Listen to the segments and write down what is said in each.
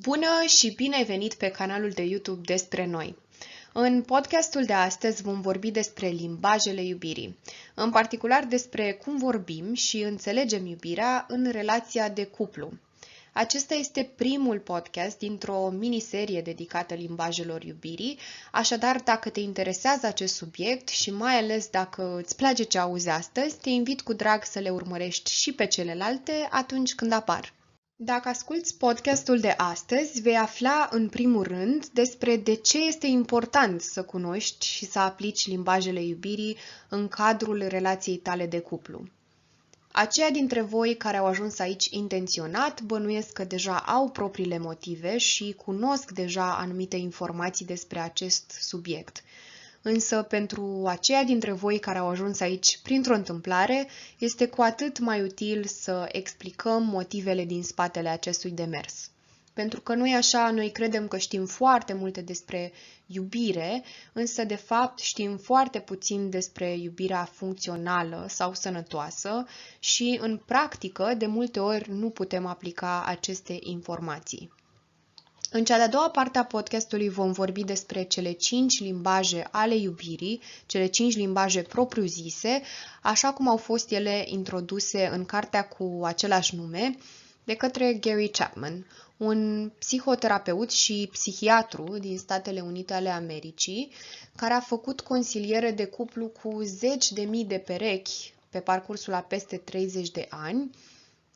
Bună și bine ai venit pe canalul de YouTube Despre Noi. În podcastul de astăzi vom vorbi despre limbajele iubirii, în particular despre cum vorbim și înțelegem iubirea în relația de cuplu. Acesta este primul podcast dintr-o miniserie dedicată limbajelor iubirii, așadar dacă te interesează acest subiect și mai ales dacă îți place ce auzi astăzi, te invit cu drag să le urmărești și pe celelalte atunci când apar. Dacă asculți podcastul de astăzi, vei afla în primul rând despre de ce este important să cunoști și să aplici limbajele iubirii în cadrul relației tale de cuplu. Aceia dintre voi care au ajuns aici intenționat bănuiesc că deja au propriile motive și cunosc deja anumite informații despre acest subiect. Însă pentru aceia dintre voi care au ajuns aici printr-o întâmplare, este cu atât mai util să explicăm motivele din spatele acestui demers. Pentru că noi așa, noi credem că știm foarte multe despre iubire, însă de fapt știm foarte puțin despre iubirea funcțională sau sănătoasă și în practică de multe ori nu putem aplica aceste informații. În cea de-a doua parte a podcastului vom vorbi despre cele 5 limbaje ale iubirii, cele 5 limbaje propriu-zise, așa cum au fost ele introduse în cartea cu același nume de către Gary Chapman, un psihoterapeut și psihiatru din Statele Unite ale Americii, care a făcut consiliere de cuplu cu zeci de mii de perechi pe parcursul a peste 30 de ani,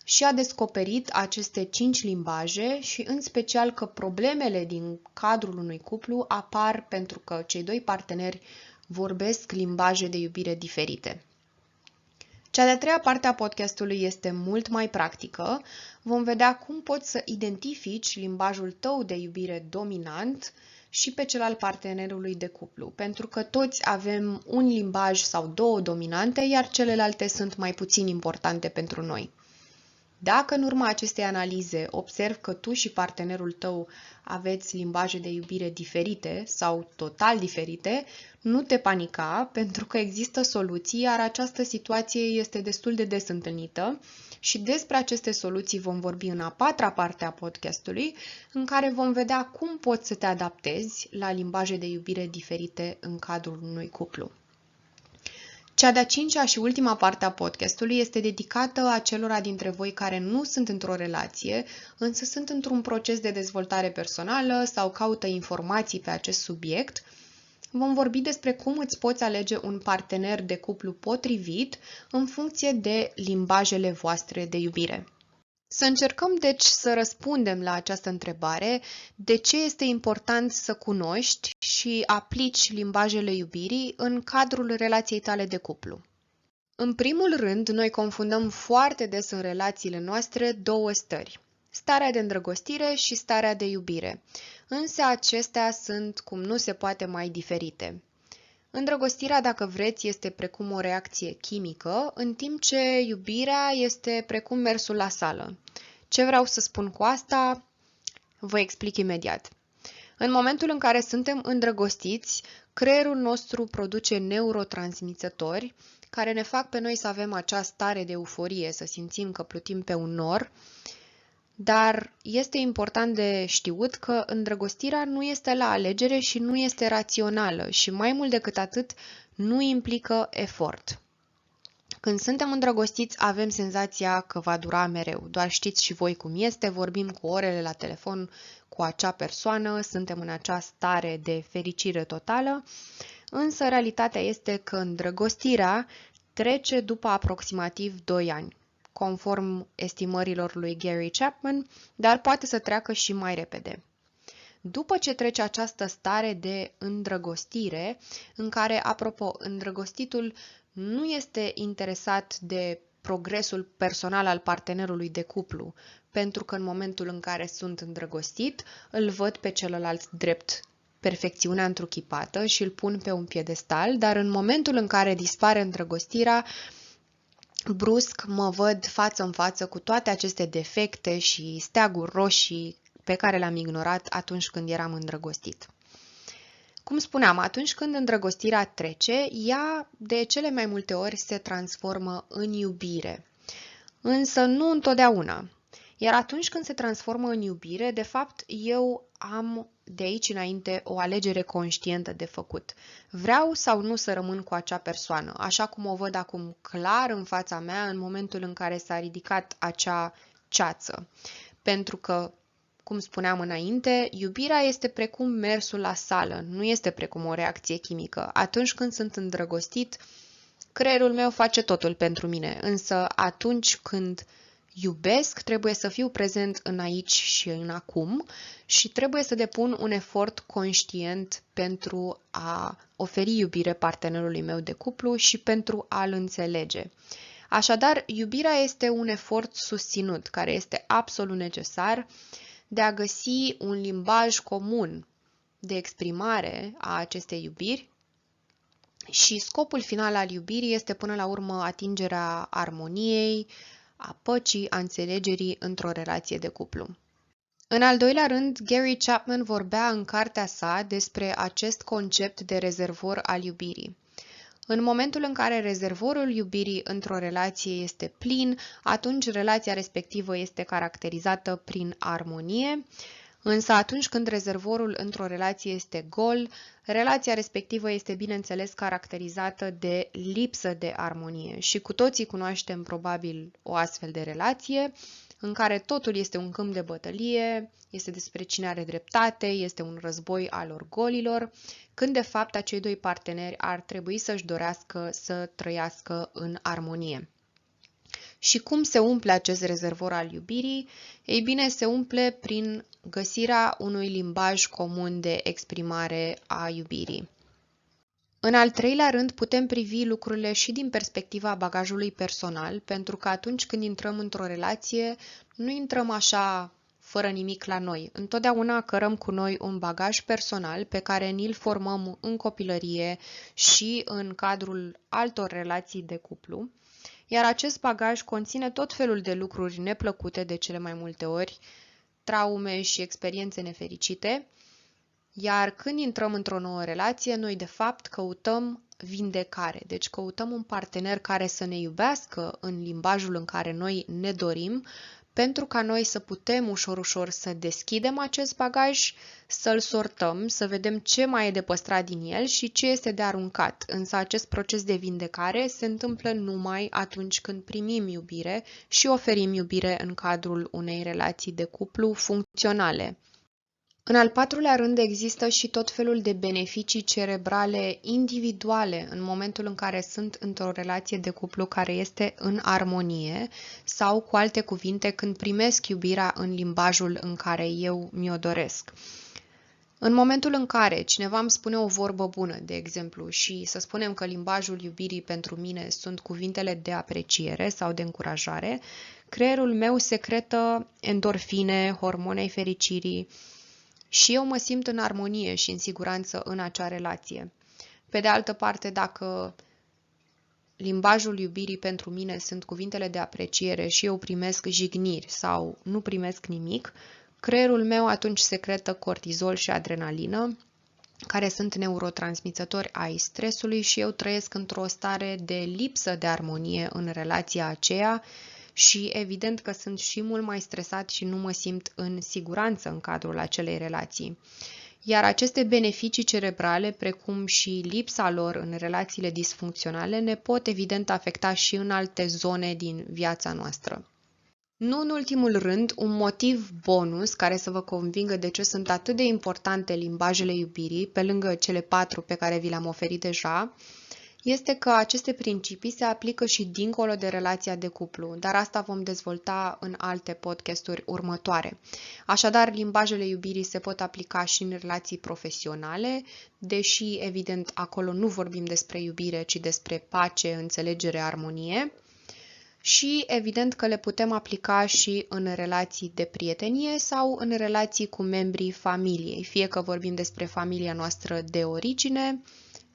și a descoperit aceste 5 limbaje și în special că problemele din cadrul unui cuplu apar pentru că cei doi parteneri vorbesc limbaje de iubire diferite. Cea de-a treia parte a podcastului este mult mai practică. Vom vedea cum poți să identifici limbajul tău de iubire dominant și pe cel al partenerului de cuplu, pentru că toți avem un limbaj sau două dominante, iar celelalte sunt mai puțin importante pentru noi. Dacă în urma acestei analize observi că tu și partenerul tău aveți limbaje de iubire diferite sau total diferite, nu te panica pentru că există soluții, iar această situație este destul de des întâlnită și despre aceste soluții vom vorbi în a patra parte a podcastului, în care vom vedea cum poți să te adaptezi la limbaje de iubire diferite în cadrul unui cuplu. Cea de-a cincea și ultima parte a podcastului este dedicată acelora dintre voi care nu sunt într-o relație, însă sunt într-un proces de dezvoltare personală sau caută informații pe acest subiect. Vom vorbi despre cum îți poți alege un partener de cuplu potrivit în funcție de limbajele voastre de iubire. Să încercăm, deci, să răspundem la această întrebare, de ce este important să cunoști și aplici limbajele iubirii în cadrul relației tale de cuplu. În primul rând, noi confundăm foarte des în relațiile noastre două stări, starea de îndrăgostire și starea de iubire, însă acestea sunt cum nu se poate mai diferite. Îndrăgostirea, dacă vreți, este precum o reacție chimică, în timp ce iubirea este precum mersul la sală. Ce vreau să spun cu asta? Vă explic imediat. În momentul în care suntem îndrăgostiți, creierul nostru produce neurotransmițători care ne fac pe noi să avem acea stare de euforie, să simțim că plutim pe un nor, dar este important de știut că îndrăgostirea nu este la alegere și nu este rațională și mai mult decât atât nu implică efort. Când suntem îndrăgostiți avem senzația că va dura mereu. Doar știți și voi cum este, vorbim cu orele la telefon cu acea persoană, suntem în acea stare de fericire totală, însă realitatea este că îndrăgostirea trece după aproximativ 2 ani, conform estimărilor lui Gary Chapman, dar poate să treacă și mai repede. După ce trece această stare de îndrăgostire, în care, apropo, îndrăgostitul nu este interesat de progresul personal al partenerului de cuplu, pentru că în momentul în care sunt îndrăgostit, îl văd pe celălalt drept perfecțiunea întruchipată și îl pun pe un piedestal, dar în momentul în care dispare îndrăgostirea, brusc mă văd față în față cu toate aceste defecte și steaguri roșii pe care le-am ignorat atunci când eram îndrăgostit. Cum spuneam, atunci când îndrăgostirea trece, ea de cele mai multe ori se transformă în iubire. Însă nu întotdeauna. Iar atunci când se transformă în iubire, de fapt, eu am de aici înainte o alegere conștientă de făcut. Vreau sau nu să rămân cu acea persoană, așa cum o văd acum clar în fața mea în momentul în care s-a ridicat acea ceață. Pentru că, cum spuneam înainte, iubirea este precum mersul la sală, nu este precum o reacție chimică. Atunci când sunt îndrăgostit, creierul meu face totul pentru mine, însă atunci când iubesc, trebuie să fiu prezent în aici și în acum și trebuie să depun un efort conștient pentru a oferi iubire partenerului meu de cuplu și pentru a-l înțelege. Așadar, iubirea este un efort susținut, care este absolut necesar de a găsi un limbaj comun de exprimare a acestei iubiri și scopul final al iubirii este până la urmă atingerea armoniei, a păcii, a înțelegerii într-o relație de cuplu. În al doilea rând, Gary Chapman vorbea în cartea sa despre acest concept de rezervor al iubirii. În momentul în care rezervorul iubirii într-o relație este plin, atunci relația respectivă este caracterizată prin armonie, însă atunci când rezervorul într-o relație este gol, relația respectivă este bineînțeles caracterizată de lipsă de armonie și cu toții cunoaștem probabil o astfel de relație în care totul este un câmp de bătălie, este despre cine are dreptate, este un război al orgolilor, când de fapt acei doi parteneri ar trebui să-și dorească să trăiască în armonie. Și cum se umple acest rezervor al iubirii? Ei bine, se umple prin găsirea unui limbaj comun de exprimare a iubirii. În al treilea rând, putem privi lucrurile și din perspectiva bagajului personal, pentru că atunci când intrăm într-o relație, nu intrăm așa fără nimic la noi. Întotdeauna cărăm cu noi un bagaj personal pe care ni-l formăm în copilărie și în cadrul altor relații de cuplu, iar acest bagaj conține tot felul de lucruri neplăcute de cele mai multe ori, traume și experiențe nefericite, iar când intrăm într-o nouă relație, noi de fapt căutăm vindecare, deci căutăm un partener care să ne iubească în limbajul în care noi ne dorim, pentru ca noi să putem ușor să deschidem acest bagaj, să-l sortăm, să vedem ce mai e de păstrat din el și ce este de aruncat. Însă acest proces de vindecare se întâmplă numai atunci când primim iubire și oferim iubire în cadrul unei relații de cuplu funcționale. În al patrulea rând, există și tot felul de beneficii cerebrale individuale în momentul în care sunt într-o relație de cuplu care este în armonie sau, cu alte cuvinte, când primesc iubirea în limbajul în care eu mi-o doresc. În momentul în care cineva îmi spune o vorbă bună, de exemplu, și să spunem că limbajul iubirii pentru mine sunt cuvintele de apreciere sau de încurajare, creierul meu secretă endorfine, hormonei fericirii, și eu mă simt în armonie și în siguranță în acea relație. Pe de altă parte, dacă limbajul iubirii pentru mine sunt cuvintele de apreciere și eu primesc jigniri sau nu primesc nimic, creierul meu atunci secretă cortizol și adrenalină, care sunt neurotransmițători ai stresului și eu trăiesc într-o stare de lipsă de armonie în relația aceea, și evident că sunt și mult mai stresat și nu mă simt în siguranță în cadrul acelei relații. Iar aceste beneficii cerebrale, precum și lipsa lor în relațiile disfuncționale, ne pot evident afecta și în alte zone din viața noastră. Nu în ultimul rând, un motiv bonus care să vă convingă de ce sunt atât de importante limbajele iubirii, pe lângă cele 4 pe care vi le-am oferit deja, este că aceste principii se aplică și dincolo de relația de cuplu, dar asta vom dezvolta în alte podcasturi următoare. Așadar, limbajele iubirii se pot aplica și în relații profesionale, deși, evident, acolo nu vorbim despre iubire, ci despre pace, înțelegere, armonie. Și, evident, că le putem aplica și în relații de prietenie sau în relații cu membrii familiei, fie că vorbim despre familia noastră de origine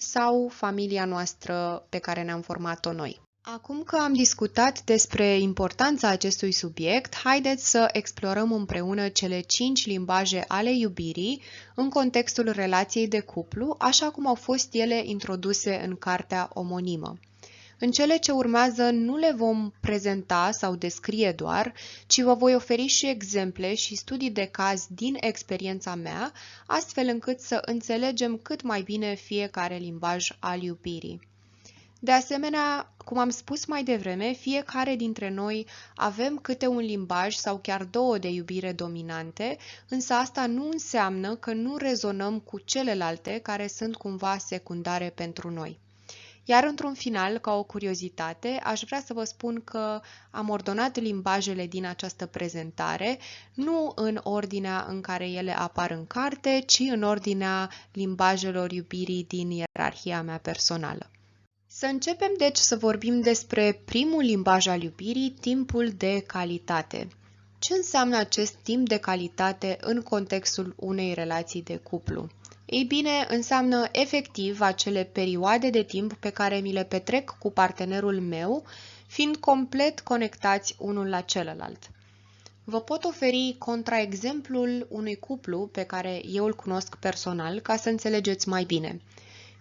sau familia noastră pe care ne-am format-o noi. Acum că am discutat despre importanța acestui subiect, haideți să explorăm împreună cele 5 limbaje ale iubirii în contextul relației de cuplu, așa cum au fost ele introduse în cartea omonimă. În cele ce urmează nu le vom prezenta sau descrie doar, ci vă voi oferi și exemple și studii de caz din experiența mea, astfel încât să înțelegem cât mai bine fiecare limbaj al iubirii. De asemenea, cum am spus mai devreme, fiecare dintre noi avem câte un limbaj sau chiar două de iubire dominante, însă asta nu înseamnă că nu rezonăm cu celelalte care sunt cumva secundare pentru noi. Iar într-un final, ca o curiozitate, aș vrea să vă spun că am ordonat limbajele din această prezentare, nu în ordinea în care ele apar în carte, ci în ordinea limbajelor iubirii din ierarhia mea personală. Să începem deci să vorbim despre primul limbaj al iubirii, timpul de calitate. Ce înseamnă acest timp de calitate în contextul unei relații de cuplu? Ei bine, înseamnă efectiv acele perioade de timp pe care mi le petrec cu partenerul meu, fiind complet conectați unul la celălalt. Vă pot oferi contraexemplul unui cuplu pe care eu îl cunosc personal ca să înțelegeți mai bine.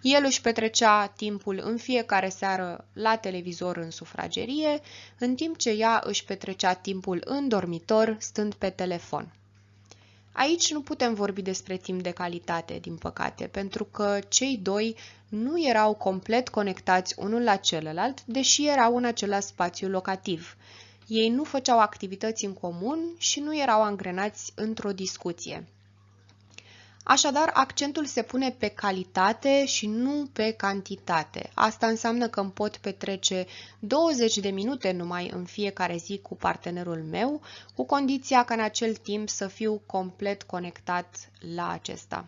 El își petrecea timpul în fiecare seară la televizor în sufragerie, în timp ce ea își petrecea timpul în dormitor, stând pe telefon. Aici nu putem vorbi despre timp de calitate, din păcate, pentru că cei doi nu erau complet conectați unul la celălalt, deși erau în același spațiu locativ. Ei nu făceau activități în comun și nu erau angrenați într-o discuție. Așadar, accentul se pune pe calitate și nu pe cantitate. Asta înseamnă că îmi pot petrece 20 de minute numai în fiecare zi cu partenerul meu, cu condiția ca în acel timp să fiu complet conectat la acesta.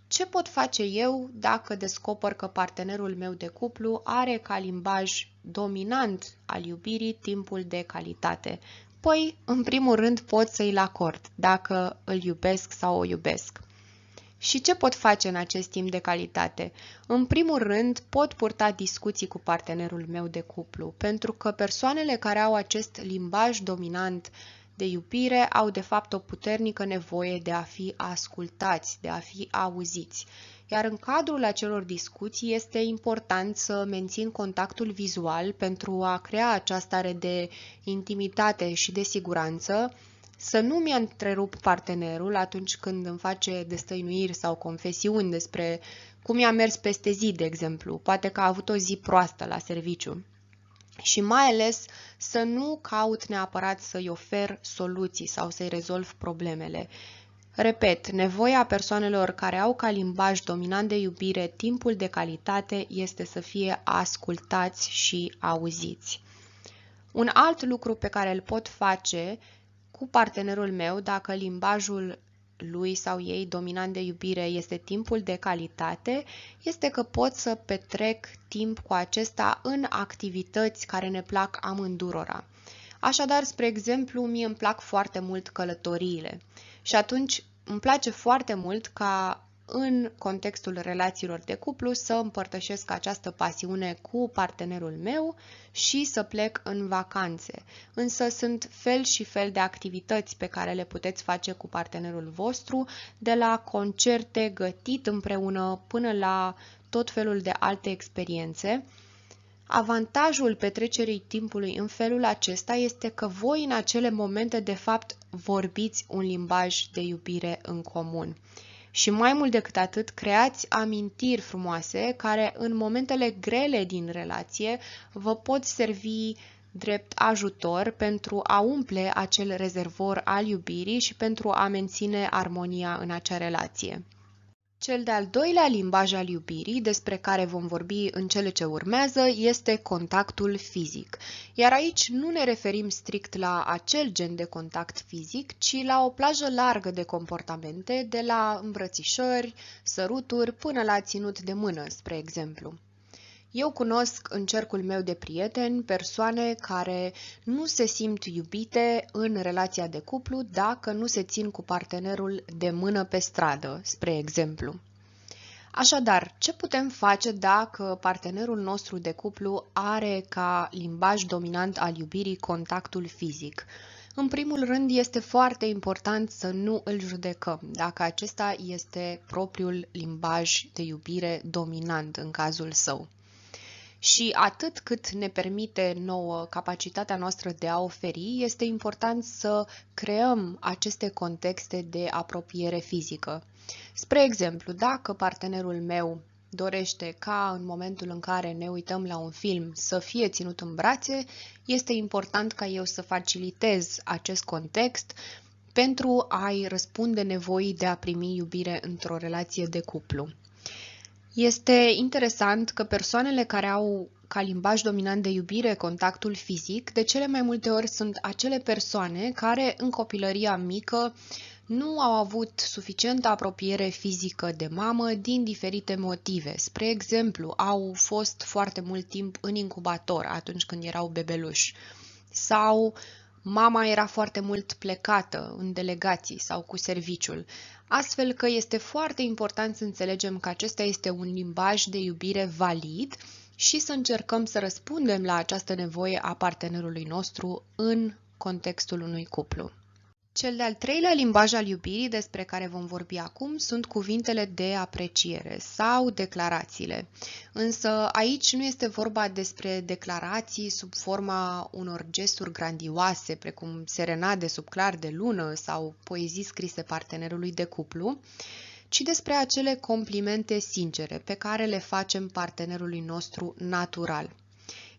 Ce pot face eu dacă descoper că partenerul meu de cuplu are ca limbaj dominant al iubirii timpul de calitate? Păi, în primul rând, pot să-i acord dacă îl iubesc sau o iubesc. Și ce pot face în acest timp de calitate? În primul rând, pot purta discuții cu partenerul meu de cuplu, pentru că persoanele care au acest limbaj dominant de iubire au de fapt o puternică nevoie de a fi ascultați, de a fi auziți. Iar în cadrul acelor discuții este important să mențin contactul vizual pentru a crea această stare de intimitate și de siguranță, să nu mi întrerup partenerul atunci când îmi face destăinuiri sau confesiuni despre cum i-a mers peste zi, de exemplu, poate că a avut o zi proastă la serviciu. Și mai ales să nu caut neapărat să-i ofer soluții sau să-i rezolv problemele. Repet, nevoia persoanelor care au ca limbaj dominant de iubire timpul de calitate este să fie ascultați și auziți. Un alt lucru pe care îl pot face cu partenerul meu, dacă limbajul lui sau ei dominant de iubire este timpul de calitate, este că pot să petrec timp cu acesta în activități care ne plac amândurora. Așadar, spre exemplu, mie îmi plac foarte mult călătoriile și atunci îmi place foarte mult ca în contextul relațiilor de cuplu să împărtășesc această pasiune cu partenerul meu și să plec în vacanțe. Însă sunt fel și fel de activități pe care le puteți face cu partenerul vostru, de la concerte, gătit împreună, până la tot felul de alte experiențe. Avantajul petrecerii timpului în felul acesta este că voi în acele momente de fapt vorbiți un limbaj de iubire în comun. Și mai mult decât atât, creați amintiri frumoase care în momentele grele din relație vă pot servi drept ajutor pentru a umple acel rezervor al iubirii și pentru a menține armonia în acea relație. Cel de-al doilea limbaj al iubirii, despre care vom vorbi în cele ce urmează, este contactul fizic. Iar aici nu ne referim strict la acel gen de contact fizic, ci la o plajă largă de comportamente, de la îmbrățișări, săruturi, până la ținut de mână, spre exemplu. Eu cunosc în cercul meu de prieteni persoane care nu se simt iubite în relația de cuplu dacă nu se țin cu partenerul de mână pe stradă, spre exemplu. Așadar, ce putem face dacă partenerul nostru de cuplu are ca limbaj dominant al iubirii contactul fizic? În primul rând, este foarte important să nu îl judecăm dacă acesta este propriul limbaj de iubire dominant în cazul său. Și atât cât ne permite nouă capacitatea noastră de a oferi, este important să creăm aceste contexte de apropiere fizică. Spre exemplu, dacă partenerul meu dorește ca în momentul în care ne uităm la un film să fie ținut în brațe, este important ca eu să facilitez acest context pentru a-i răspunde nevoii de a primi iubire într-o relație de cuplu. Este interesant că persoanele care au ca limbaj dominant de iubire contactul fizic, de cele mai multe ori sunt acele persoane care în copilăria mică nu au avut suficientă apropiere fizică de mamă din diferite motive. Spre exemplu, au fost foarte mult timp în incubator atunci când erau bebeluși sau mama era foarte mult plecată în delegații sau cu serviciul, astfel că este foarte important să înțelegem că acesta este un limbaj de iubire valid și să încercăm să răspundem la această nevoie a partenerului nostru în contextul unui cuplu. Cel de-al treilea limbaj al iubirii despre care vom vorbi acum sunt cuvintele de apreciere sau declarațiile. Însă aici nu este vorba despre declarații sub forma unor gesturi grandioase, precum serenade sub clar de lună sau poezii scrise partenerului de cuplu, ci despre acele complimente sincere pe care le facem partenerului nostru natural.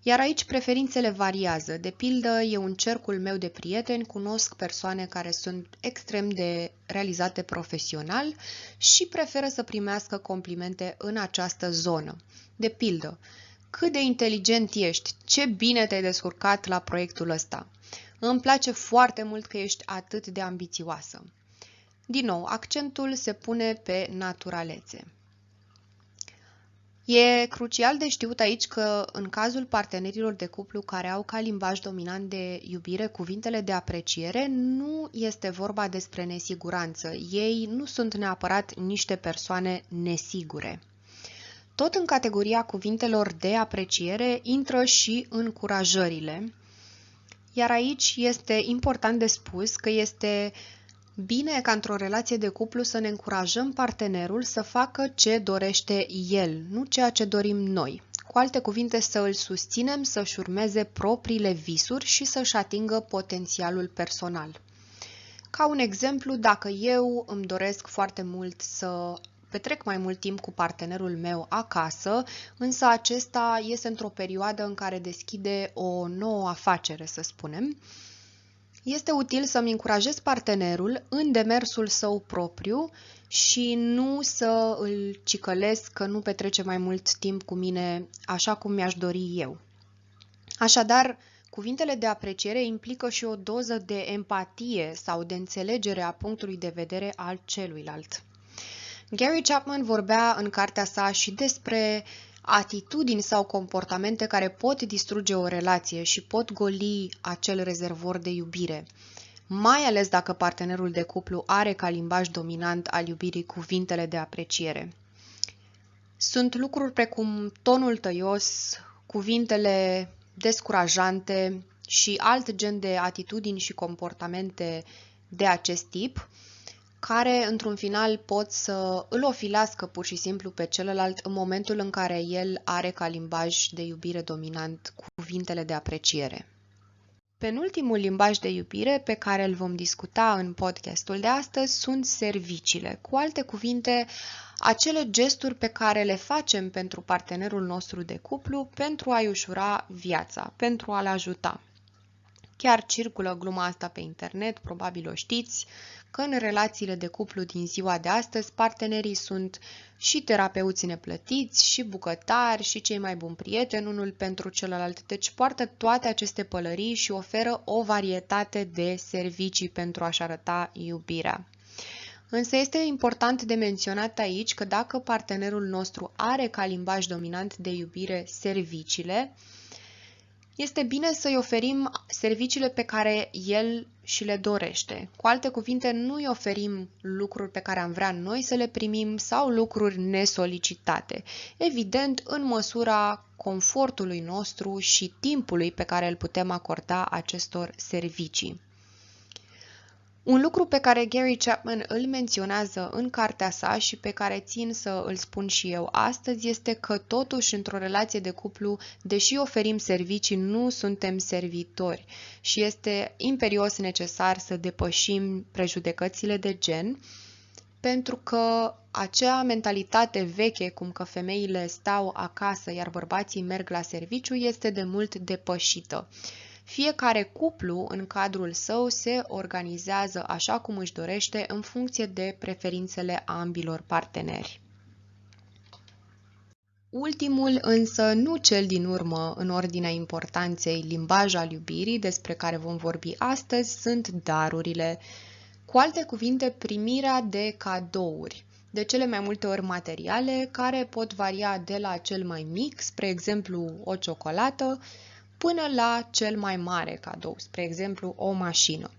Iar aici preferințele variază. De pildă, eu în cercul meu de prieteni cunosc persoane care sunt extrem de realizate profesional și preferă să primească complimente în această zonă. De pildă, cât de inteligent ești, ce bine te-ai descurcat la proiectul ăsta. Îmi place foarte mult că ești atât de ambițioasă. Din nou, accentul se pune pe naturalețe. E crucial de știut aici că în cazul partenerilor de cuplu care au ca limbaj dominant de iubire cuvintele de apreciere, nu este vorba despre nesiguranță. Ei nu sunt neapărat niște persoane nesigure. Tot în categoria cuvintelor de apreciere intră și încurajările, iar aici este important de spus că este bine ca într-o relație de cuplu să ne încurajăm partenerul să facă ce dorește el, nu ceea ce dorim noi. Cu alte cuvinte, să îl susținem să-și urmeze propriile visuri și să-și atingă potențialul personal. Ca un exemplu, dacă eu îmi doresc foarte mult să petrec mai mult timp cu partenerul meu acasă, însă acesta este într-o perioadă în care deschide o nouă afacere, să spunem, este util să-mi încurajez partenerul în demersul său propriu și nu să îl cicălesc că nu petrece mai mult timp cu mine așa cum mi-aș dori eu. Așadar, cuvintele de apreciere implică și o doză de empatie sau de înțelegere a punctului de vedere al celuilalt. Gary Chapman vorbea în cartea sa și despre atitudini sau comportamente care pot distruge o relație și pot goli acel rezervor de iubire, mai ales dacă partenerul de cuplu are ca limbaj dominant al iubirii cuvintele de apreciere. Sunt lucruri precum tonul tăios, cuvintele descurajante și alt gen de atitudini și comportamente de acest tip, care, într-un final, pot să îl ofilească pur și simplu pe celălalt în momentul în care el are ca limbaj de iubire dominant cuvintele de apreciere. Penultimul limbaj de iubire pe care îl vom discuta în podcastul de astăzi sunt serviciile. Cu alte cuvinte, acele gesturi pe care le facem pentru partenerul nostru de cuplu pentru a-i ușura viața, pentru a-l ajuta. Chiar circulă gluma asta pe internet, probabil o știți, că în relațiile de cuplu din ziua de astăzi, partenerii sunt și terapeuți neplătiți, și bucătari, și cei mai buni prieteni unul pentru celălalt. Deci poartă toate aceste pălării și oferă o varietate de servicii pentru a-și arăta iubirea. Însă este important de menționat aici că dacă partenerul nostru are ca limbaj dominant de iubire serviciile, este bine să-i oferim serviciile pe care el și le dorește. Cu alte cuvinte, nu îi oferim lucruri pe care am vrea noi să le primim sau lucruri nesolicitate. Evident, în măsura confortului nostru și timpului pe care îl putem acorda acestor servicii. Un lucru pe care Gary Chapman îl menționează în cartea sa și pe care țin să îl spun și eu astăzi este că totuși într-o relație de cuplu, deși oferim servicii, nu suntem servitori și este imperios necesar să depășim prejudecățile de gen, pentru că acea mentalitate veche, cum că femeile stau acasă iar bărbații merg la serviciu, este de mult depășită. Fiecare cuplu în cadrul său se organizează așa cum își dorește în funcție de preferințele ambilor parteneri. Ultimul, însă nu cel din urmă în ordinea importanței limbaj al iubirii, despre care vom vorbi astăzi, sunt darurile. Cu alte cuvinte, primirea de cadouri, de cele mai multe ori materiale, care pot varia de la cel mai mic, spre exemplu o ciocolată, până la cel mai mare cadou, spre exemplu o mașină.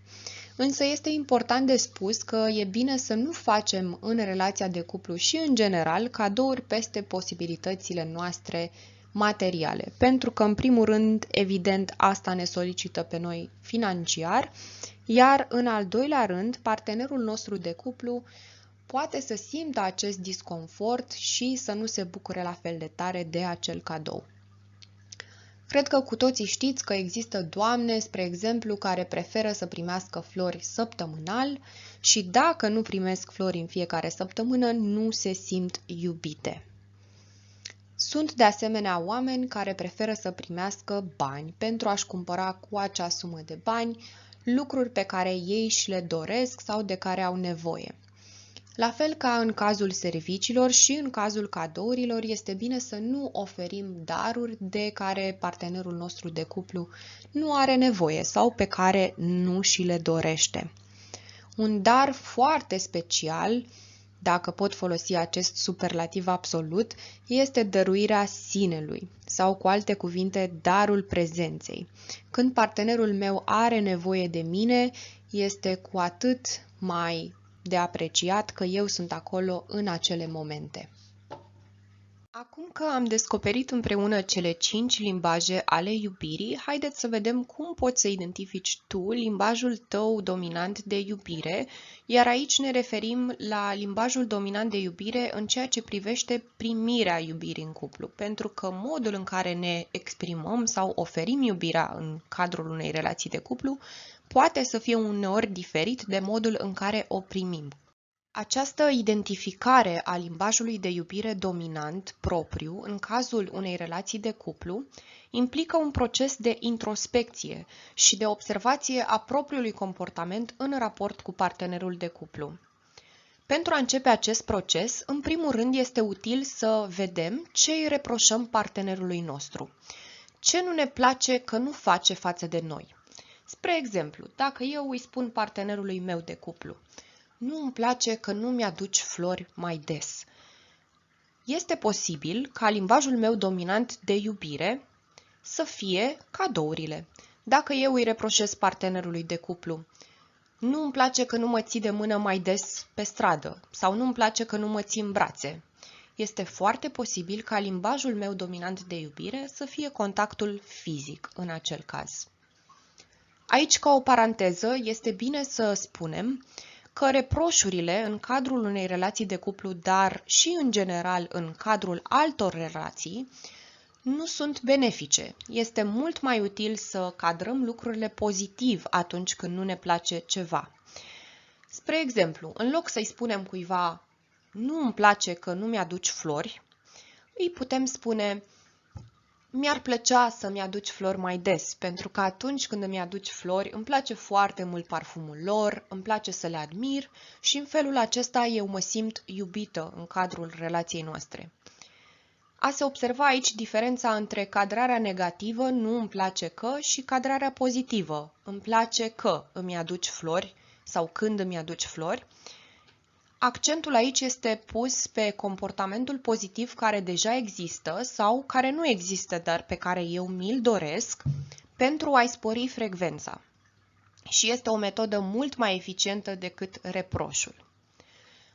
Însă este important de spus că e bine să nu facem în relația de cuplu și în general cadouri peste posibilitățile noastre materiale, pentru că în primul rând, evident, asta ne solicită pe noi financiar, iar în al doilea rând, partenerul nostru de cuplu poate să simtă acest disconfort și să nu se bucure la fel de tare de acel cadou. Cred că cu toții știți că există doamne, spre exemplu, care preferă să primească flori săptămânal și dacă nu primesc flori în fiecare săptămână, nu se simt iubite. Sunt de asemenea oameni care preferă să primească bani pentru a-și cumpăra cu acea sumă de bani lucruri pe care ei și le doresc sau de care au nevoie. La fel ca în cazul serviciilor și în cazul cadourilor, este bine să nu oferim daruri de care partenerul nostru de cuplu nu are nevoie sau pe care nu și le dorește. Un dar foarte special, dacă pot folosi acest superlativ absolut, este dăruirea sinelui sau, cu alte cuvinte, darul prezenței. Când partenerul meu are nevoie de mine, este cu atât mai de apreciat că eu sunt acolo în acele momente. Acum că am descoperit împreună cele 5 limbaje ale iubirii, haideți să vedem cum poți să identifici tu limbajul tău dominant de iubire, iar aici ne referim la limbajul dominant de iubire în ceea ce privește primirea iubirii în cuplu, pentru că modul în care ne exprimăm sau oferim iubirea în cadrul unei relații de cuplu poate să fie uneori diferit de modul în care o primim. Această identificare a limbajului de iubire dominant propriu în cazul unei relații de cuplu implică un proces de introspecție și de observație a propriului comportament în raport cu partenerul de cuplu. Pentru a începe acest proces, în primul rând este util să vedem ce îi reproșăm partenerului nostru, ce nu ne place că nu face față de noi. Spre exemplu, dacă eu îi spun partenerului meu de cuplu: nu îmi place că nu mi-aduci flori mai des. Este posibil ca limbajul meu dominant de iubire să fie cadourile. Dacă eu îi reproșez partenerului de cuplu: nu îmi place că nu mă ții de mână mai des pe stradă sau nu îmi place că nu mă ții în brațe, este foarte posibil ca limbajul meu dominant de iubire să fie contactul fizic în acel caz. Aici, ca o paranteză, este bine să spunem că reproșurile în cadrul unei relații de cuplu, dar și în general în cadrul altor relații, nu sunt benefice. Este mult mai util să cadrăm lucrurile pozitiv atunci când nu ne place ceva. Spre exemplu, în loc să-i spunem cuiva: nu îmi place că nu mi-aduci flori, îi putem spune: mi-ar plăcea să-mi aduci flori mai des, pentru că atunci când îmi aduci flori, îmi place foarte mult parfumul lor, îmi place să le admir și în felul acesta eu mă simt iubită în cadrul relației noastre. A se observa aici diferența între cadrarea negativă, nu îmi place că, și cadrarea pozitivă, îmi place că îmi aduci flori sau când îmi aduci flori. Accentul aici este pus pe comportamentul pozitiv care deja există sau care nu există, dar pe care eu mi-l doresc, pentru a-i spori frecvența. Și este o metodă mult mai eficientă decât reproșul.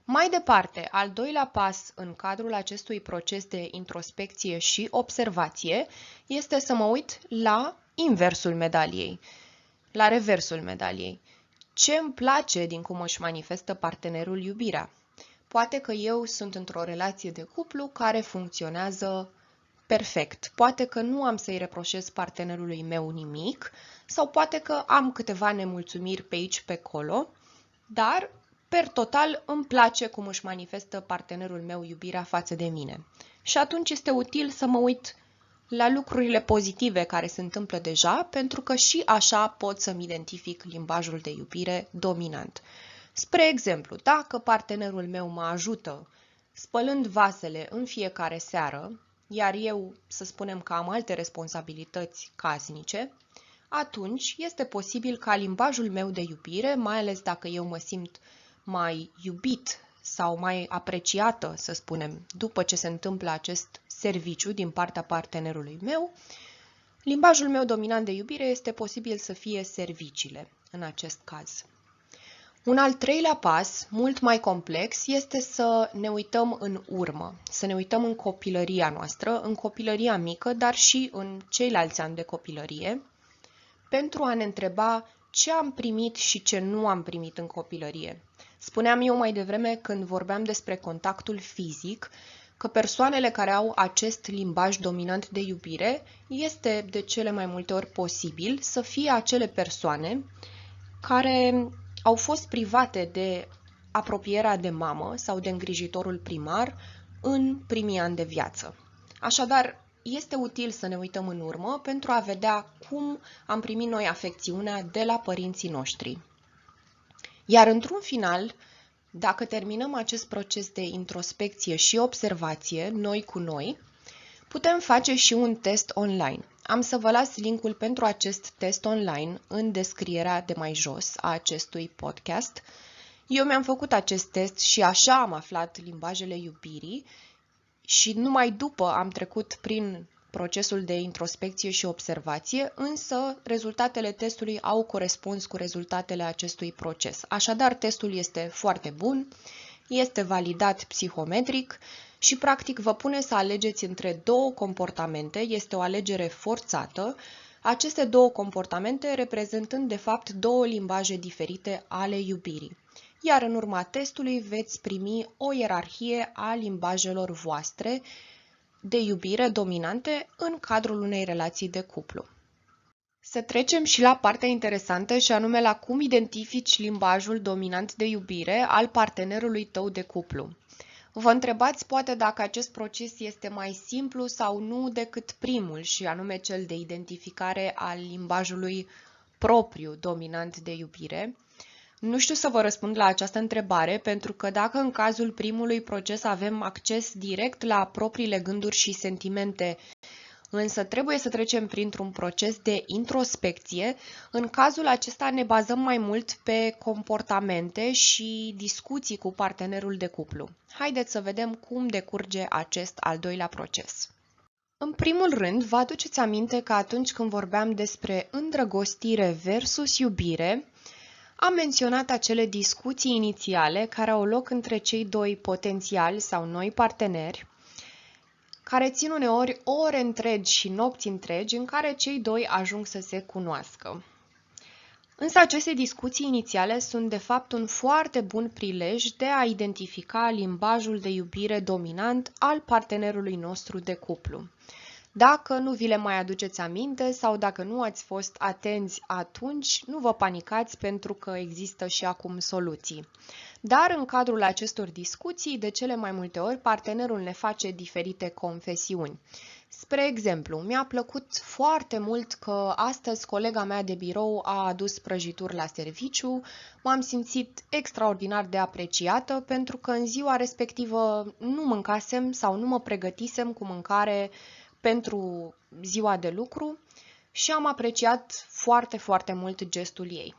Mai departe, al doilea pas în cadrul acestui proces de introspecție și observație este să mă uit la inversul medaliei, la reversul medaliei. Ce îmi place din cum își manifestă partenerul iubirea? Poate că eu sunt într-o relație de cuplu care funcționează perfect. Poate că nu am să-i reproșez partenerului meu nimic sau poate că am câteva nemulțumiri pe aici, pe acolo, dar, per total, îmi place cum își manifestă partenerul meu iubirea față de mine. Și atunci este util să mă uit la lucrurile pozitive care se întâmplă deja, pentru că și așa pot să-mi identific limbajul de iubire dominant. Spre exemplu, dacă partenerul meu mă ajută spălând vasele în fiecare seară, iar eu, să spunem că am alte responsabilități casnice, atunci este posibil ca limbajul meu de iubire, mai ales dacă eu mă simt mai iubit sau mai apreciată, să spunem, după ce se întâmplă acest serviciu din partea partenerului meu, limbajul meu dominant de iubire este posibil să fie serviciile în acest caz. Un al treilea pas, mult mai complex, este să ne uităm în urmă, să ne uităm în copilăria noastră, în copilăria mică, dar și în ceilalți ani de copilărie, pentru a ne întreba ce am primit și ce nu am primit în copilărie. Spuneam eu mai devreme, când vorbeam despre contactul fizic, că persoanele care au acest limbaj dominant de iubire este de cele mai multe ori posibil să fie acele persoane care au fost private de apropierea de mamă sau de îngrijitorul primar în primii ani de viață. Așadar, este util să ne uităm în urmă pentru a vedea cum am primit noi afecțiunea de la părinții noștri. Iar într-un final, dacă terminăm acest proces de introspecție și observație, noi cu noi, putem face și un test online. Am să vă las linkul pentru acest test online în descrierea de mai jos a acestui podcast. Eu mi-am făcut acest test și așa am aflat limbajele iubirii și numai după am trecut prin procesul de introspecție și observație, însă rezultatele testului au corespuns cu rezultatele acestui proces. Așadar, testul este foarte bun, este validat psihometric și practic vă pune să alegeți între două comportamente, este o alegere forțată, aceste două comportamente reprezentând de fapt două limbaje diferite ale iubirii. Iar în urma testului veți primi o ierarhie a limbajelor voastre de iubire dominante în cadrul unei relații de cuplu. Să trecem și la partea interesantă și anume la cum identifici limbajul dominant de iubire al partenerului tău de cuplu. Vă întrebați poate dacă acest proces este mai simplu sau nu decât primul și anume cel de identificare al limbajului propriu dominant de iubire. Nu știu să vă răspund la această întrebare, pentru că dacă în cazul primului proces avem acces direct la propriile gânduri și sentimente, însă trebuie să trecem printr-un proces de introspecție, în cazul acesta ne bazăm mai mult pe comportamente și discuții cu partenerul de cuplu. Haideți să vedem cum decurge acest al doilea proces. În primul rând, vă aduceți aminte că atunci când vorbeam despre îndrăgostire versus iubire, am menționat acele discuții inițiale care au loc între cei doi potențiali sau noi parteneri, care țin uneori ore întregi și nopți întregi în care cei doi ajung să se cunoască. Însă aceste discuții inițiale sunt de fapt un foarte bun prilej de a identifica limbajul de iubire dominant al partenerului nostru de cuplu. Dacă nu vi le mai aduceți aminte sau dacă nu ați fost atenți atunci, nu vă panicați pentru că există și acum soluții. Dar în cadrul acestor discuții, de cele mai multe ori, partenerul ne face diferite confesiuni. Spre exemplu, mi-a plăcut foarte mult că astăzi colega mea de birou a adus prăjituri la serviciu, m-am simțit extraordinar de apreciată pentru că în ziua respectivă nu mâncasem sau nu mă pregătisem cu mâncare pentru ziua de lucru și am apreciat foarte, foarte mult gestul ei.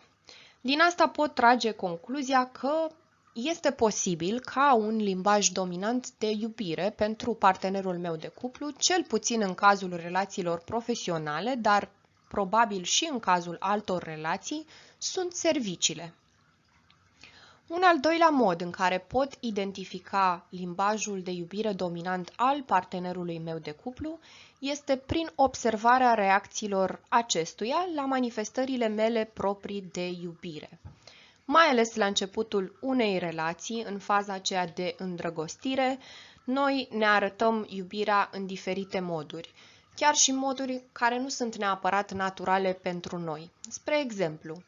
Din asta pot trage concluzia că este posibil ca un limbaj dominant de iubire pentru partenerul meu de cuplu, cel puțin în cazul relațiilor profesionale, dar probabil și în cazul altor relații, sunt serviciile. Un al doilea mod în care pot identifica limbajul de iubire dominant al partenerului meu de cuplu este prin observarea reacțiilor acestuia la manifestările mele proprii de iubire. mai ales la începutul unei relații, în faza aceea de îndrăgostire, noi ne arătăm iubirea în diferite moduri, chiar și moduri care nu sunt neapărat naturale pentru noi. Spre exemplu,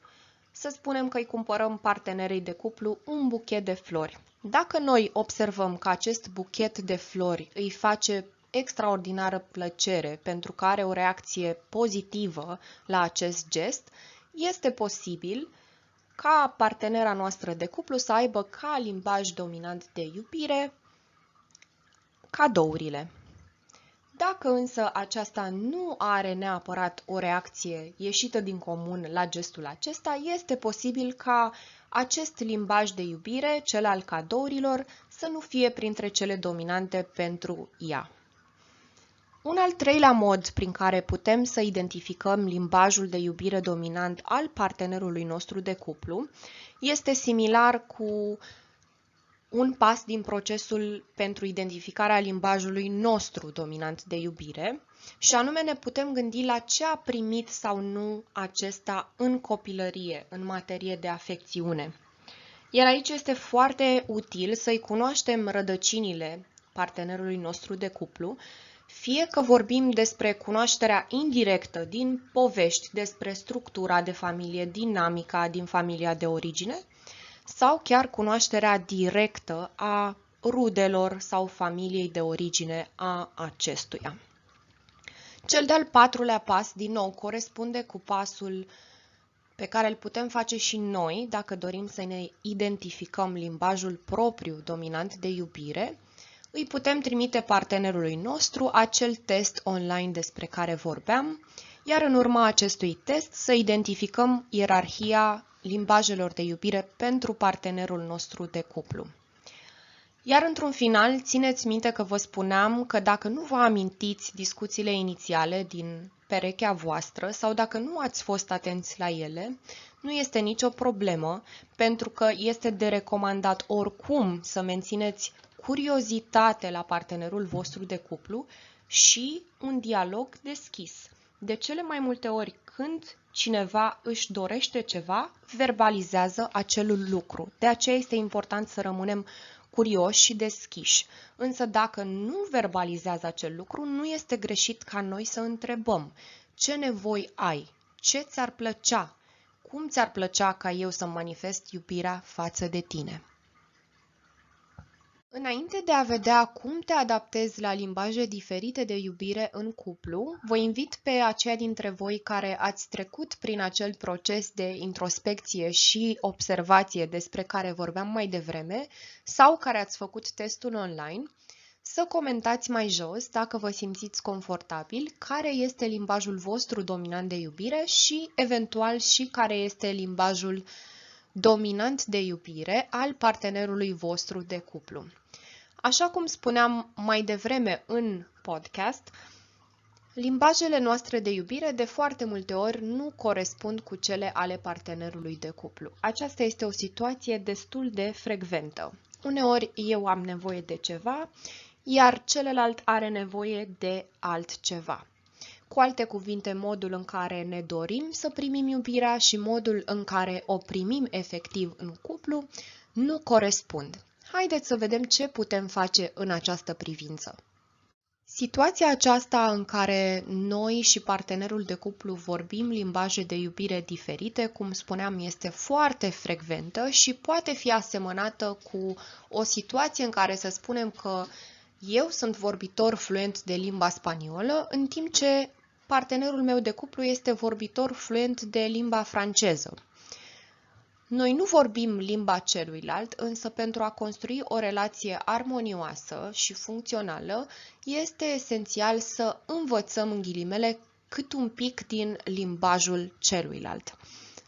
să spunem că îi cumpărăm partenerei de cuplu un buchet de flori. Dacă noi observăm că acest buchet de flori îi face extraordinară plăcere pentru că are o reacție pozitivă la acest gest, este posibil ca partenera noastră de cuplu să aibă ca limbaj dominant de iubire cadourile. Dacă însă aceasta nu are neapărat o reacție ieșită din comun la gestul acesta, este posibil ca acest limbaj de iubire, cel al cadourilor, să nu fie printre cele dominante pentru ea. Un al treilea mod prin care putem să identificăm limbajul de iubire dominant al partenerului nostru de cuplu este similar cu un pas din procesul pentru identificarea limbajului nostru dominant de iubire, și anume ne putem gândi la ce a primit sau nu acesta în copilărie, în materie de afecțiune. Iar aici este foarte util să-i cunoaștem rădăcinile partenerului nostru de cuplu, fie că vorbim despre cunoașterea indirectă din povești despre structura de familie, dinamica din familia de origine, sau chiar cunoașterea directă a rudelor sau familiei de origine a acestuia. Cel de-al patrulea pas, din nou, corespunde cu pasul pe care îl putem face și noi dacă dorim să ne identificăm limbajul propriu dominant de iubire. Îi putem trimite partenerului nostru acel test online despre care vorbeam, iar în urma acestui test să identificăm ierarhia limbajelor de iubire pentru partenerul nostru de cuplu. Iar într-un final, țineți minte că vă spuneam că dacă nu vă amintiți discuțiile inițiale din perechea voastră sau dacă nu ați fost atenți la ele, nu este nicio problemă, pentru că este de recomandat oricum să mențineți curiozitate la partenerul vostru de cuplu și un dialog deschis. De cele mai multe ori, când cineva își dorește ceva, verbalizează acel lucru. De aceea este important să rămânem curioși și deschiși. Însă dacă nu verbalizează acel lucru, nu este greșit ca noi să întrebăm: ce nevoi ai? Ce ți-ar plăcea? Cum ți-ar plăcea ca eu să manifest iubirea față de tine? Înainte de a vedea cum te adaptezi la limbaje diferite de iubire în cuplu, vă invit pe aceia dintre voi care ați trecut prin acel proces de introspecție și observație despre care vorbeam mai devreme sau care ați făcut testul online, să comentați mai jos dacă vă simțiți confortabil, care este limbajul vostru dominant de iubire și eventual și care este limbajul dominant de iubire al partenerului vostru de cuplu. Așa cum spuneam mai devreme în podcast, limbajele noastre de iubire de foarte multe ori nu corespund cu cele ale partenerului de cuplu. Aceasta este o situație destul de frecventă. Uneori eu am nevoie de ceva, iar celălalt are nevoie de altceva. Cu alte cuvinte, modul în care ne dorim să primim iubirea și modul în care o primim efectiv în cuplu nu corespund. Haideți să vedem ce putem face în această privință. Situația aceasta în care noi și partenerul de cuplu vorbim limbaje de iubire diferite, cum spuneam, este foarte frecventă și poate fi asemănată cu o situație în care să spunem că eu sunt vorbitor fluent de limba spaniolă, în timp ce partenerul meu de cuplu este vorbitor fluent de limba franceză. Noi nu vorbim limba celuilalt, însă pentru a construi o relație armonioasă și funcțională, este esențial să învățăm, în ghilimele, cât un pic din limbajul celuilalt.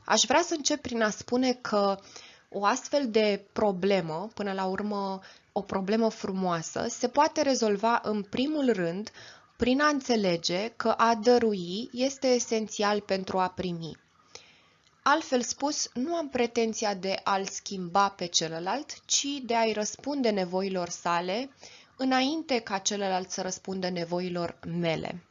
Aș vrea să încep prin a spune că o astfel de problemă, până la urmă o problemă frumoasă, se poate rezolva în primul rând prin a înțelege că a dărui este esențial pentru a primi. Altfel spus, nu am pretenția de a-l schimba pe celălalt, ci de a-i răspunde nevoilor sale, înainte ca celălalt să răspundă nevoilor mele.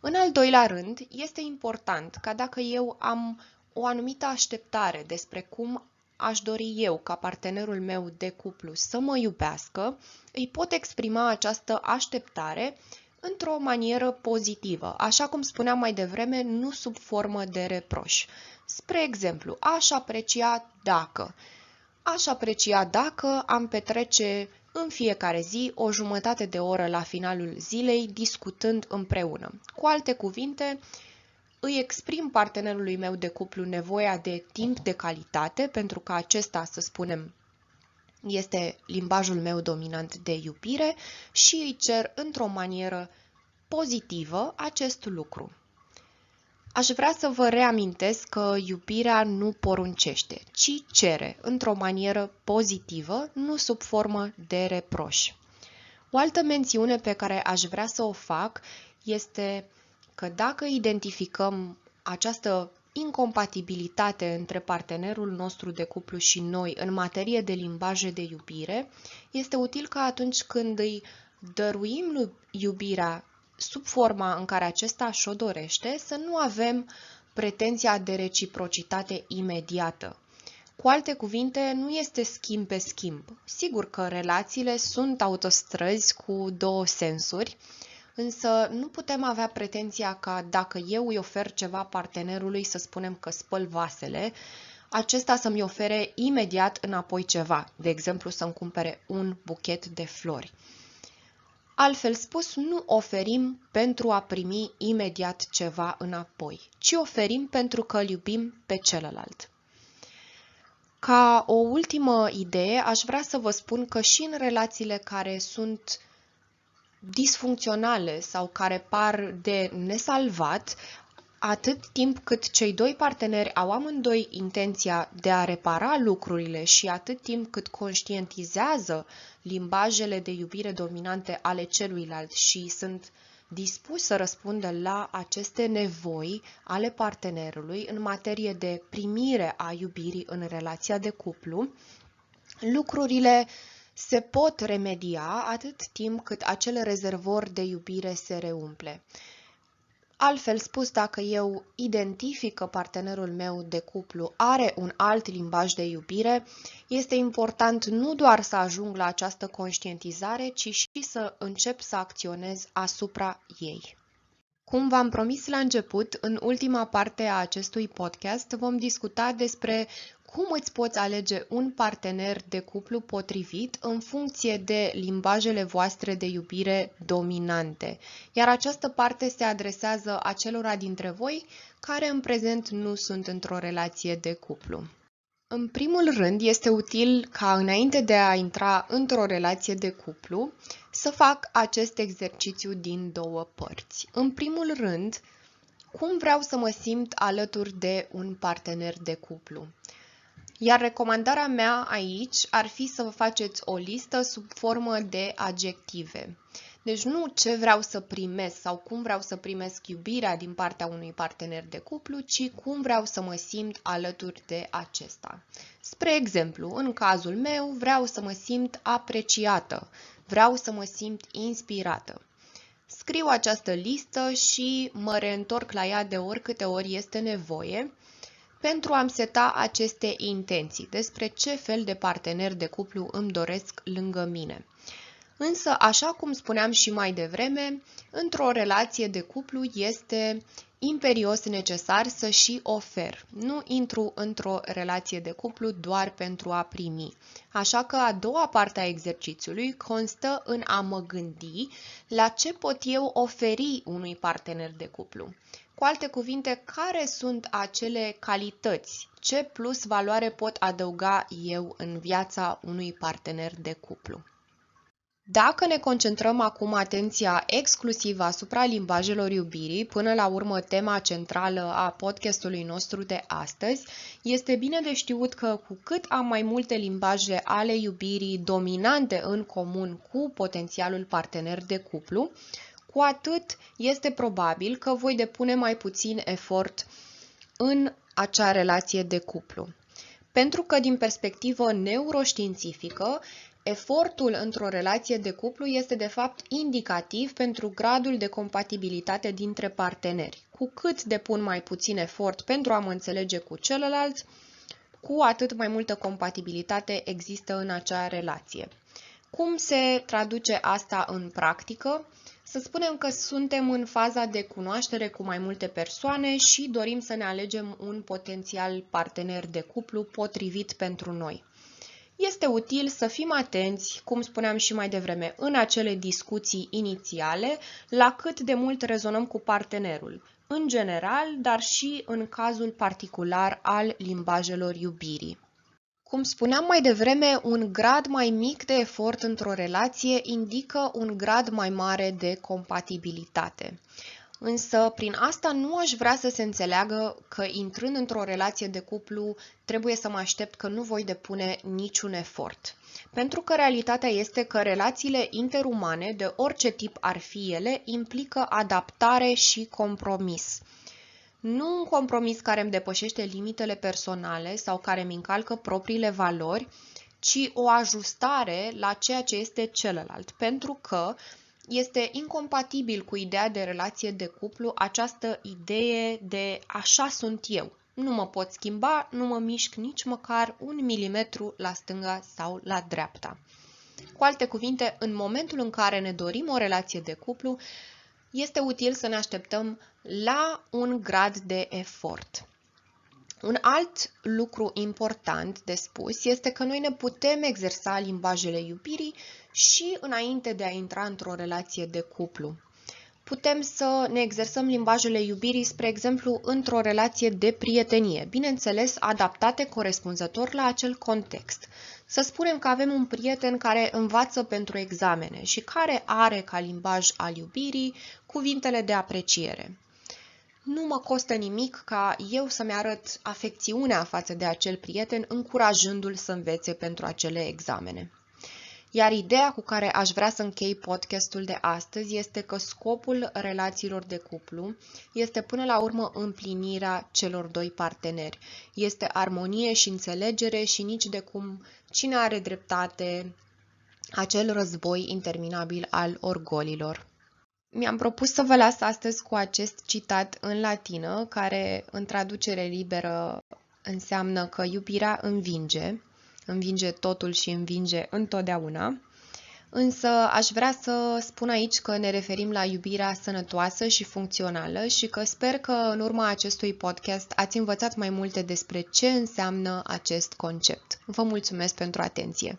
În al doilea rând, este important ca dacă eu am o anumită așteptare despre cum aș dori eu ca partenerul meu de cuplu să mă iubească, îi pot exprima această așteptare într-o manieră pozitivă, așa cum spuneam mai devreme, nu sub formă de reproș. Spre exemplu, aș aprecia dacă am petrece în fiecare zi o jumătate de oră la finalul zilei discutând împreună. Cu alte cuvinte, îi exprim partenerului meu de cuplu nevoia de timp de calitate, pentru că acesta, să spunem, este limbajul meu dominant de iubire și îi cer într-o manieră pozitivă acest lucru. Aș vrea să vă reamintesc că iubirea nu poruncește, ci cere într-o manieră pozitivă, nu sub formă de reproș. O altă mențiune pe care aș vrea să o fac este că dacă identificăm această incompatibilitate între partenerul nostru de cuplu și noi în materie de limbaje de iubire, este util că atunci când îi dăruim iubirea sub forma în care acesta și-o dorește, să nu avem pretenția de reciprocitate imediată. Cu alte cuvinte, nu este schimb pe schimb. Sigur că relațiile sunt autostrăzi cu două sensuri, însă nu putem avea pretenția ca dacă eu îi ofer ceva partenerului, să spunem că spăl vasele, acesta să-mi ofere imediat înapoi ceva, de exemplu să-mi cumpere un buchet de flori. Altfel spus, nu oferim pentru a primi imediat ceva înapoi, ci oferim pentru că îl iubim pe celălalt. Ca o ultimă idee, aș vrea să vă spun că și în relațiile care sunt disfuncționale sau care par de nesalvat, atât timp cât cei doi parteneri au amândoi intenția de a repara lucrurile și atât timp cât conștientizează limbajele de iubire dominante ale celuilalt și sunt dispuși să răspundă la aceste nevoi ale partenerului în materie de primire a iubirii în relația de cuplu, lucrurile se pot remedia atât timp cât acel rezervor de iubire se reumple. Altfel spus, dacă eu identific că partenerul meu de cuplu are un alt limbaj de iubire, este important nu doar să ajung la această conștientizare, ci și să încep să acționez asupra ei. Cum v-am promis la început, în ultima parte a acestui podcast vom discuta despre cum îți poți alege un partener de cuplu potrivit în funcție de limbajele voastre de iubire dominante. Iar această parte se adresează acelora dintre voi care în prezent nu sunt într-o relație de cuplu. În primul rând, este util ca înainte de a intra într-o relație de cuplu să fac acest exercițiu din două părți. În primul rând, cum vreau să mă simt alături de un partener de cuplu. Iar recomandarea mea aici ar fi să vă faceți o listă sub formă de adjective. Deci nu ce vreau să primesc sau cum vreau să primesc iubirea din partea unui partener de cuplu, ci cum vreau să mă simt alături de acesta. Spre exemplu, în cazul meu, vreau să mă simt apreciată, vreau să mă simt inspirată. Scriu această listă și mă reîntorc la ea de oricâte ori este nevoie, pentru a-mi seta aceste intenții despre ce fel de partener de cuplu îmi doresc lângă mine. Însă, așa cum spuneam și mai devreme, într-o relație de cuplu este imperios necesar să și ofer. Nu intru într-o relație de cuplu doar pentru a primi. Așa că a doua parte a exercițiului constă în a mă gândi la ce pot eu oferi unui partener de cuplu. Cu alte cuvinte, care sunt acele calități, ce plus valoare pot adăuga eu în viața unui partener de cuplu. Dacă ne concentrăm acum atenția exclusiv asupra limbajelor iubirii, până la urmă tema centrală a podcastului nostru de astăzi, este bine de știut că cu cât am mai multe limbaje ale iubirii dominante în comun cu potențialul partener de cuplu, cu atât este probabil că voi depune mai puțin efort în acea relație de cuplu. Pentru că, din perspectivă neuroștiințifică, Efortul într-o relație de cuplu este de fapt indicativ pentru gradul de compatibilitate dintre parteneri. Cu cât depun mai puțin efort pentru a mă înțelege cu celălalt, cu atât mai multă compatibilitate există în acea relație. Cum se traduce asta în practică? Să spunem că suntem în faza de cunoaștere cu mai multe persoane și dorim să ne alegem un potențial partener de cuplu potrivit pentru noi. Este util să fim atenți, cum spuneam și mai devreme, în acele discuții inițiale, la cât de mult rezonăm cu partenerul, în general, dar și în cazul particular al limbajelor iubirii. Cum spuneam mai devreme, un grad mai mic de efort într-o relație indică un grad mai mare de compatibilitate. Însă, prin asta nu aș vrea să se înțeleagă că intrând într-o relație de cuplu trebuie să mă aștept că nu voi depune niciun efort. Pentru că realitatea este că relațiile interumane, de orice tip ar fi ele, implică adaptare și compromis. Nu un compromis care îmi depășește limitele personale sau care îmi încalcă propriile valori, ci o ajustare la ceea ce este celălalt, pentru că este incompatibil cu ideea de relație de cuplu această idee de așa sunt eu. Nu mă pot schimba, nu mă mișc nici măcar 1 milimetru la stânga sau la dreapta. Cu alte cuvinte, în momentul în care ne dorim o relație de cuplu, este util să ne așteptăm la un grad de efort. Un alt lucru important de spus este că noi ne putem exersa limbajele iubirii și înainte de a intra într-o relație de cuplu. Putem să ne exersăm limbajele iubirii, spre exemplu, într-o relație de prietenie, bineînțeles adaptate corespunzător la acel context. Să spunem că avem un prieten care învață pentru examene și care are ca limbaj al iubirii cuvintele de apreciere. Nu mă costă nimic ca eu să-mi arăt afecțiunea față de acel prieten, încurajându-l să învețe pentru acele examene. Iar ideea cu care aș vrea să închei podcastul de astăzi este că scopul relațiilor de cuplu este până la urmă împlinirea celor doi parteneri. Este armonie și înțelegere și nici de cum cine are dreptate, acel război interminabil al orgolilor. Mi-am propus să vă las astăzi cu acest citat în latină, care în traducere liberă înseamnă că iubirea învinge totul și învinge întotdeauna. Însă aș vrea să spun aici că ne referim la iubirea sănătoasă și funcțională și că sper că în urma acestui podcast ați învățat mai multe despre ce înseamnă acest concept. Vă mulțumesc pentru atenție!